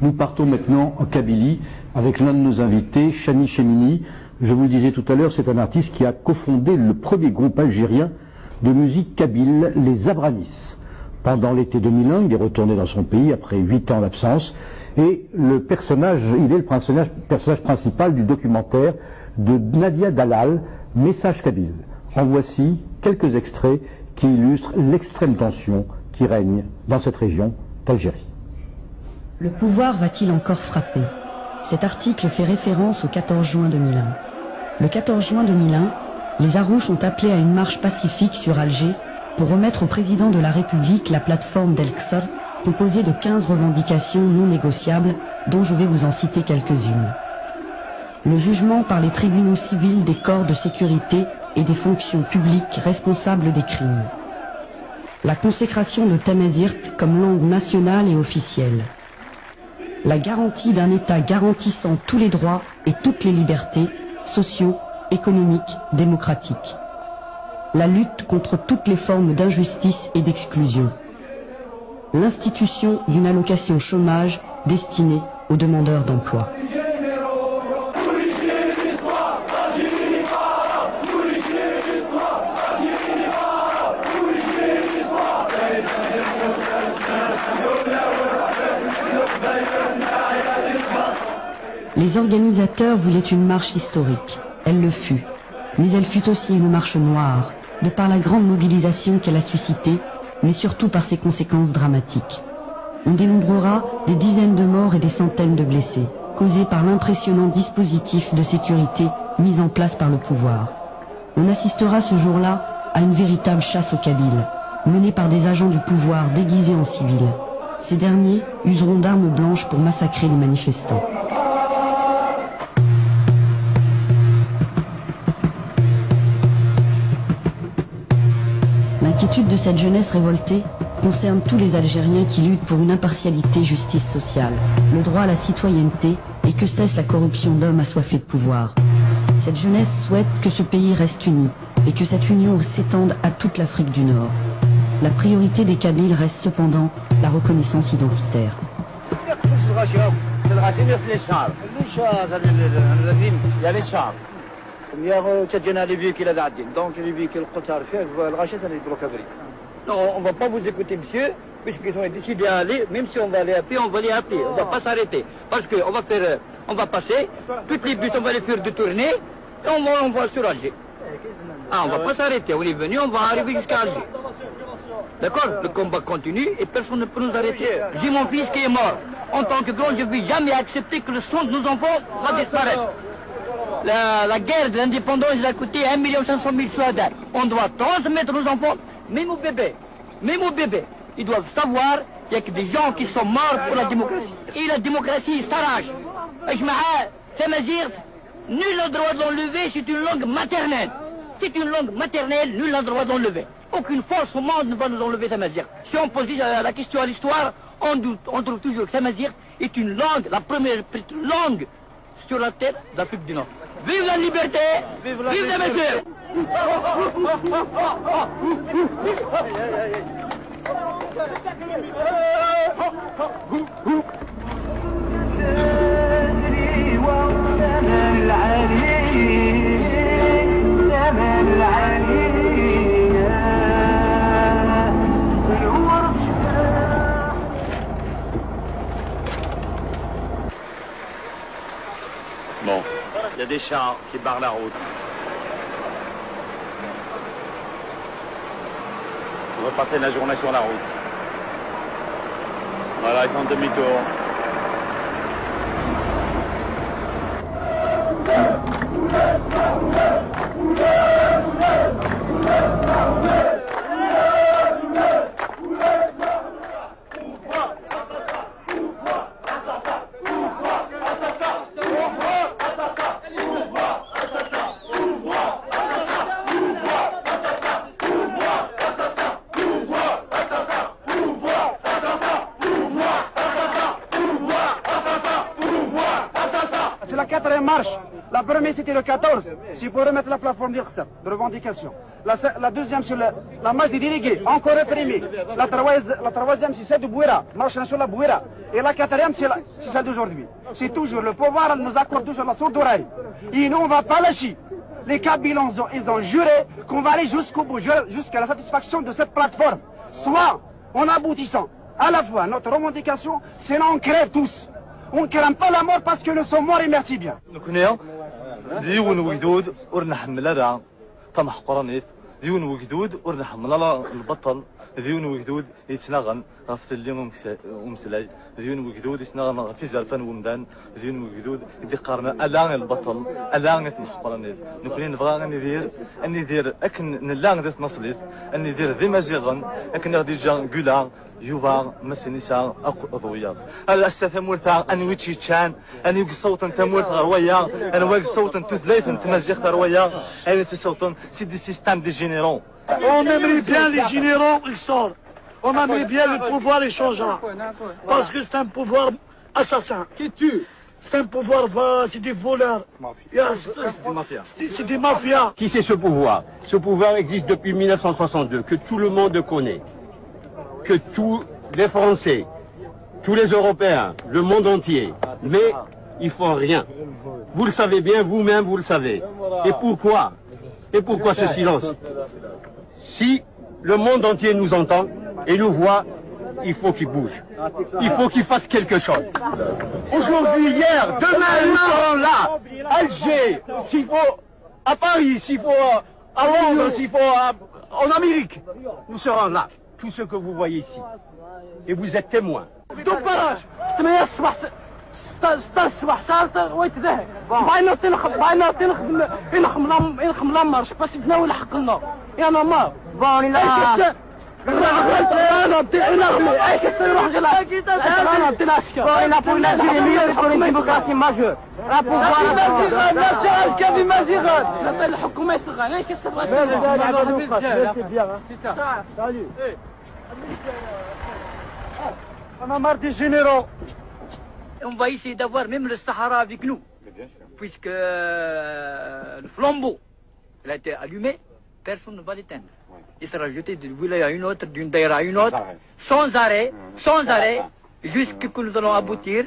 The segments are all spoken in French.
Nous partons maintenant en Kabylie avec l'un de nos invités, Chani Chemini. Je vous le disais tout à l'heure, c'est un artiste qui a cofondé le premier groupe algérien de musique kabyle, les Abranis. Pendant l'été 2001, il est retourné dans son pays après 8 ans d'absence. Et il est le personnage principal du documentaire de Nadia Dalal, Message Kabyle. En voici quelques extraits qui illustrent l'extrême tension qui règne dans cette région d'Algérie. Le pouvoir va-t-il encore frapper? Cet article fait référence au 14 juin 2001. Le 14 juin 2001, les Harouches ont appelé à une marche pacifique sur Alger pour remettre au président de la République la plateforme d'El-Qsar, composée de 15 revendications non négociables, dont je vais vous en citer quelques-unes. Le jugement par les tribunaux civils des corps de sécurité et des fonctions publiques responsables des crimes. La consécration de Tamazirt comme langue nationale et officielle. La garantie d'un État garantissant tous les droits et toutes les libertés, sociaux, économiques, démocratiques. La lutte contre toutes les formes d'injustice et d'exclusion. L'institution d'une allocation chômage destinée aux demandeurs d'emploi. Les organisateurs voulaient une marche historique. Elle le fut. Mais elle fut aussi une marche noire, de par la grande mobilisation qu'elle a suscitée, mais surtout par ses conséquences dramatiques. On dénombrera des dizaines de morts et des centaines de blessés, causés par l'impressionnant dispositif de sécurité mis en place par le pouvoir. On assistera ce jour-là à une véritable chasse aux Kabyles, menée par des agents du pouvoir déguisés en civils. Ces derniers useront d'armes blanches pour massacrer les manifestants. L'inquiétude de cette jeunesse révoltée concerne tous les Algériens qui luttent pour une impartialité justice sociale, le droit à la citoyenneté et que cesse la corruption d'hommes assoiffés de pouvoir. Cette jeunesse souhaite que ce pays reste uni et que cette union s'étende à toute l'Afrique du Nord. La priorité des Kabyles reste cependant la reconnaissance identitaire. Non, on ne va pas vous écouter, monsieur, puisqu'ils ont décidé d'aller, même si on va aller à pied, on va aller à pied. On ne va pas s'arrêter. Parce qu'on va faire, on va passer, toutes les bus, on va les faire détourner, et on va sur Alger. Ah, on ne va pas s'arrêter. On est venu, on va arriver jusqu'à Alger. D'accord? Le combat continue et personne ne peut nous arrêter. J'ai mon fils qui est mort. En tant que grand, je ne vais jamais accepter que le sang de nos enfants va disparaître. La guerre de l'indépendance, elle a coûté 1 500 000 soldats. On doit transmettre nos enfants, même aux bébés. Ils doivent savoir qu'il y a que des gens qui sont morts pour la démocratie. Et la démocratie s'arrache. Nul n'a le droit de l'enlever, c'est une langue maternelle. C'est une langue maternelle, nul n'a le droit de l'enlever. Aucune force au monde ne va nous enlever Tamazirt. Si on pose la question à l'histoire, on trouve toujours que Tamazirt est une langue, la première langue sur la terre d'Afrique du Nord. Vive la liberté! Vive les messieurs! Bon, il y a des chars qui barrent la route. On va passer la journée sur la route. Voilà, ils font demi-tour. La première, c'était le 14, c'est pour remettre la plateforme de revendication. La deuxième, sur la marche des délégués, encore réprimée. La troisième, c'est celle de Bouira, marche nationale Bouira. Et la quatrième, c'est celle d'aujourd'hui. C'est toujours le pouvoir nous accorde toujours la sourde oreille. Et nous, on ne va pas lâcher. Les Kabyles, ils ont juré qu'on va aller jusqu'au bout, jusqu'à la satisfaction de cette plateforme. Soit en aboutissant à la fois notre revendication, sinon on crève tous. On ne craint pas la mort parce que nous sommes morts et merci bien. ديون وجدود ورنا حملا البطل ديون وجدود يتنغن غفت اليوم ومسلاي ديون وجدود يتنغن في زرفان ومدان ديون وجدود يدي قارنا الان البطل الان محقرني نكونين نبغى اني ندير اكن نلان ذات نصليت اني ندير ذي مزيغن اكن غادي جا غولا يوبا مسنيسا اضويا الاستاذ مولتا اني ويتشان اني صوتا تمولت غرويا انا واقف صوتا تزليت تمزيغ غرويا انا صوتا سي دي سيستم دي généraux. On aimerait bien les généraux, ils sortent. On aimerait bien le pouvoir, il changera. Parce que c'est un pouvoir assassin. Qui tue. C'est un pouvoir, c'est des voleurs. C'est des mafias. Qui c'est ce pouvoir? Ce pouvoir existe depuis 1962, que tout le monde connaît. Que tous les Français, tous les Européens, le monde entier. Mais ils font rien. Vous le savez bien, vous-même, vous le savez. Et pourquoi? Et pourquoi ce silence? Si le monde entier nous entend et nous voit, il faut qu'il bouge. Il faut qu'il fasse quelque chose. Aujourd'hui, hier, demain, nous serons là. Alger, s'il faut à Paris, s'il faut à Londres, s'il faut en Amérique, nous serons là. Tout ce que vous voyez ici. Et vous êtes témoins. استصبح صارت ويتذهب بغينا ينخم لمرش بس بناول حقنا يا ماما بوني لا انا بدي انا اي كسر روح غلا انا بدي ناشكا بوني pour l'Algérie mieux pour une démocratie majeure la pouvoir la كافي مازيغات نعطي الحكومه يصغر اي كسر انا مرضي جينيرو. On va essayer d'avoir même le Sahara avec nous, puisque le flambeau il a été allumé, personne ne va l'éteindre. Il sera jeté d'une ville à une autre, d'une daïra à une autre, sans arrêt, jusqu'à ce que nous allons aboutir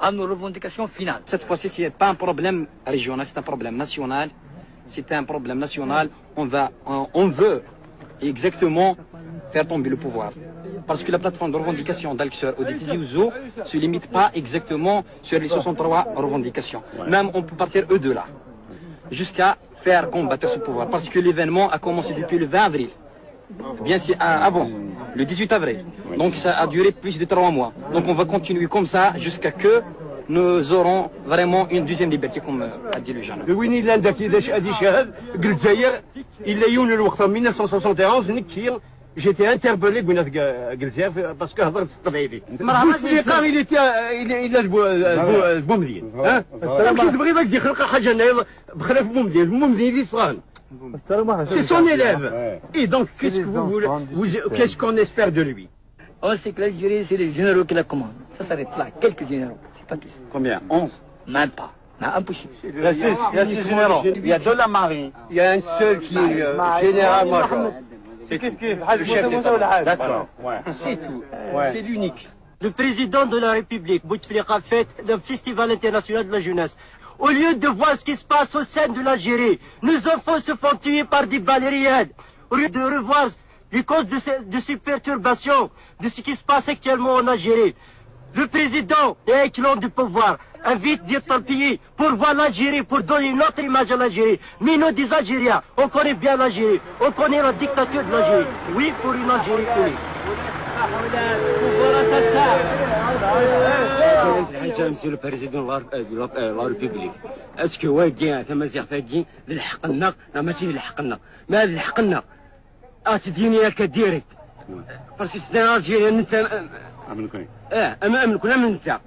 à nos revendications finales. Cette fois-ci, ce n'est pas un problème régional, c'est un problème national. C'est un problème national. On veut exactement faire tomber le pouvoir. Parce que la plateforme de revendication d'Al-Qsor ou de Tizi Ouzou ne se limite pas exactement sur les 63 revendications. Même on peut partir eux de là, jusqu'à faire combattre ce pouvoir. Parce que l'événement a commencé depuis le 20 avril. Bien sûr, avant, le 18 avril. Donc ça a duré plus de 3 mois. Donc on va continuer comme ça jusqu'à que nous aurons vraiment une deuxième liberté, comme a dit le jeune. وين إلا عندك هذه شهادة قلت زاير إلا يون الوقت 1971 نكتير. J'étais interpellé parce que هضرت الطبيعي. بوتفليقة إلا بومدين. كي تبغي ذاك يخلق حاجة هنايا بخلاف بومدين اللي صغان. C'est son élève. Et donc qu'est-ce que vous voulez, qu'est-ce qu'on espère de lui? On sait que l'Algérie, c'est les généraux qui la commandent. Ça s'arrête là, quelques généraux, c'est pas tous. Combien? 11? Même pas. Non, impossible. Il y a 6 généraux. Il y a de la marine. Il y a un seul qui est général-major. C'est le chef d'État. D'accord. C'est tout. C'est l'unique. Le président de la République, Bouteflika, fête le Festival international de la jeunesse. Au lieu de voir ce qui se passe au sein de l'Algérie, nos enfants se font tuer par des balles. Au lieu de revoir les causes de ces perturbations, de ce qui se passe actuellement en Algérie, le président et un clan du pouvoir invite d'autres pays pour voir l'Algérie, pour donner une autre image à l'Algérie. Mais nous, des Algériens, on connaît bien l'Algérie, on connaît la dictature de l'Algérie. Oui, pour une Algérie unie. Monsieur le Président de la République, est-ce que واقعين تمازيغ فاقين للحقنا لا ماشي للحقنا ما للحقنا تديني هكا ديريكت باسكو سي الجيريان انت امنكم انت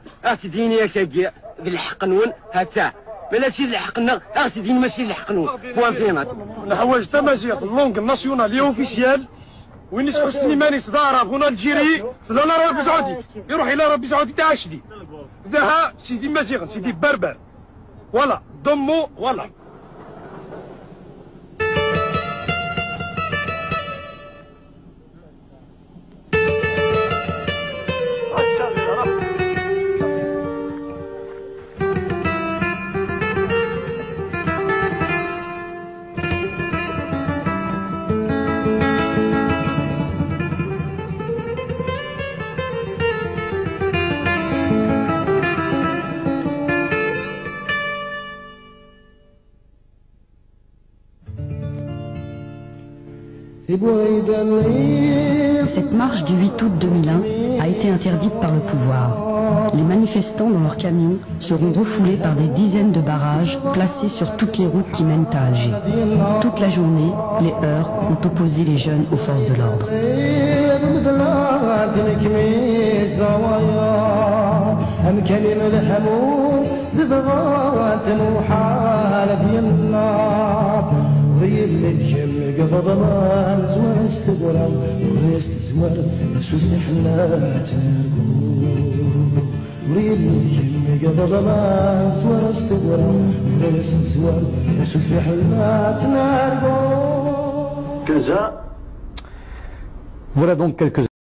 تديني هكا بالحق نون هتا ماشي للحقنا تديني ماشي للحقنون بوان فينا الحوايج تمازيغ اللونغ ناسيونال لي اوفيسيال وين يسحو السليماني صدارة هنا الجيري لا ربي سعودي يروح الى ربي سعودي تاع عشدي ذاها سيدي مازيغ سيدي بربر فوالا ضموا والله. Cette marche du 8 août 2001 a été interdite par le pouvoir. Les manifestants dans leurs camions seront refoulés par des dizaines de barrages placés sur toutes les routes qui mènent à Alger. Toute la journée, les heurts ont opposé les jeunes aux forces de l'ordre. Voilà donc quelques